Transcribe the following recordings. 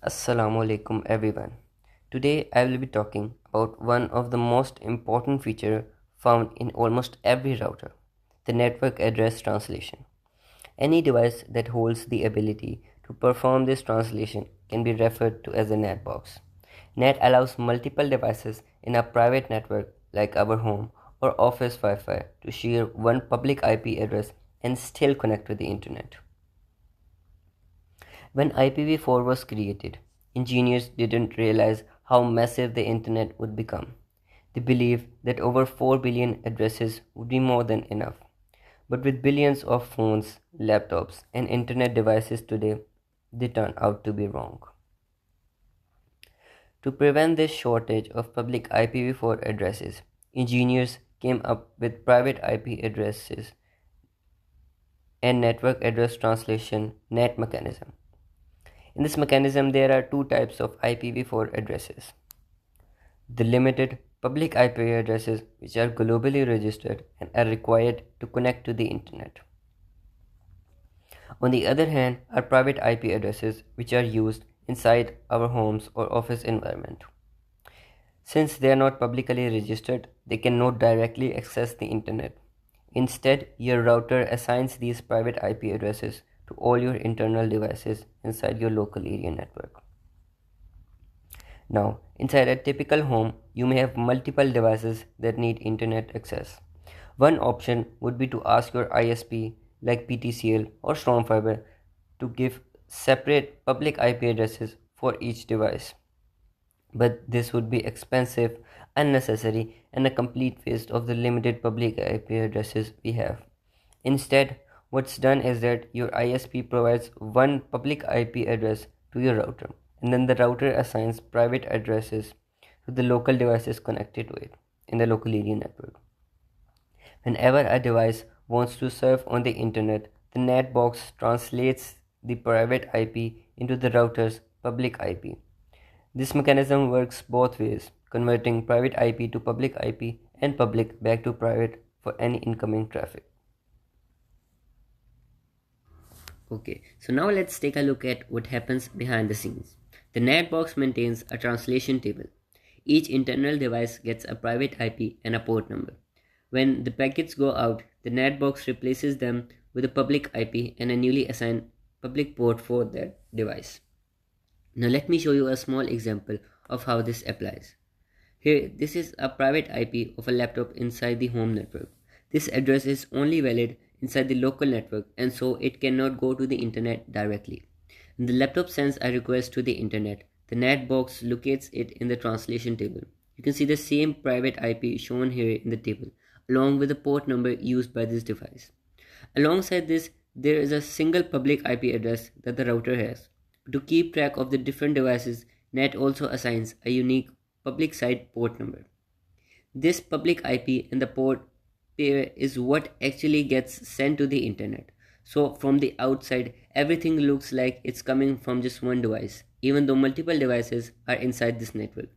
Assalamu alaikum everyone. Today I will be talking about one of the most important features found in almost every router, the network address translation. Any device that holds the ability to perform this translation can be referred to as a NAT box. NAT allows multiple devices in a private network like our home or office Wi-Fi to share one public IP address and still connect to the internet. When IPv4 was created, engineers didn't realize how massive the internet would become. They believed that over 4 billion addresses would be more than enough. But with billions of phones, laptops, and internet devices today, they turn out to be wrong. To prevent this shortage of public IPv4 addresses, engineers came up with private IP addresses and network address translation NAT mechanism. In this mechanism, there are two types of IPv4 addresses. The limited public IP addresses, which are globally registered and are required to connect to the internet. On the other hand, are private IP addresses, which are used inside our homes or office environment. Since they are not publicly registered, they cannot directly access the internet. Instead, your router assigns these private IP addresses to all your internal devices inside your local area network. Now, inside a typical home, you may have multiple devices that need internet access. One option would be to ask your ISP like PTCL or Stormfiber to give separate public IP addresses for each device. But this would be expensive, unnecessary, and a complete waste of the limited public IP addresses we have. Instead, what's done is that your ISP provides one public IP address to your router, and then the router assigns private addresses to the local devices connected to it in the local area network. Whenever a device wants to surf on the internet, the NAT box translates the private IP into the router's public IP. This mechanism works both ways, converting private IP to public IP and public back to private for any incoming traffic. Okay, so now let's take a look at what happens behind the scenes. The NAT box maintains a translation table. Each internal device gets a private IP and a port number. When the packets go out, the NAT box replaces them with a public IP and a newly assigned public port for that device. Now let me show you a small example of how this applies. Here, this is a private IP of a laptop inside the home network. This address is only valid inside the local network, and so it cannot go to the internet directly. When the laptop sends a request to the internet, the NAT box locates it in the translation table. You can see the same private IP shown here in the table, along with the port number used by this device. Alongside this, there is a single public IP address that the router has. To keep track of the different devices, NAT also assigns a unique public side port number. This public IP and the port pair is what actually gets sent to the internet. So from the outside, everything looks like it's coming from just one device, even though multiple devices are inside this network.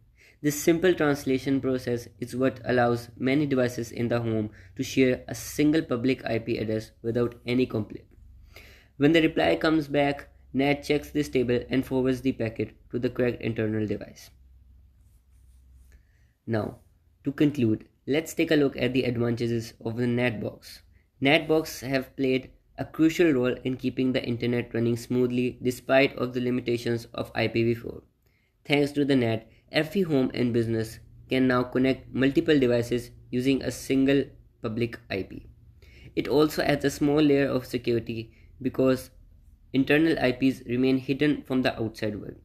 This simple translation process is what allows many devices in the home to share a single public IP address without any conflict. When the reply comes back, NAT checks this table and forwards the packet to the correct internal device. Now, to conclude, let's take a look at the advantages of the NAT box. NAT box have played a crucial role in keeping the internet running smoothly despite of the limitations of IPv4. Thanks to the NAT, every home and business can now connect multiple devices using a single public IP. It also adds a small layer of security because internal IPs remain hidden from the outside world.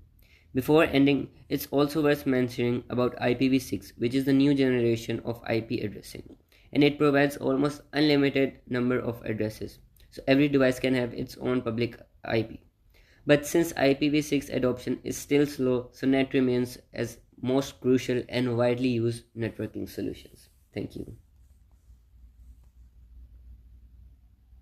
Before ending, it's also worth mentioning about IPv6, which is the new generation of IP addressing, and it provides almost unlimited number of addresses. So every device can have its own public IP. But since IPv6 adoption is still slow, so NAT remains as most crucial and widely used networking solutions. Thank you.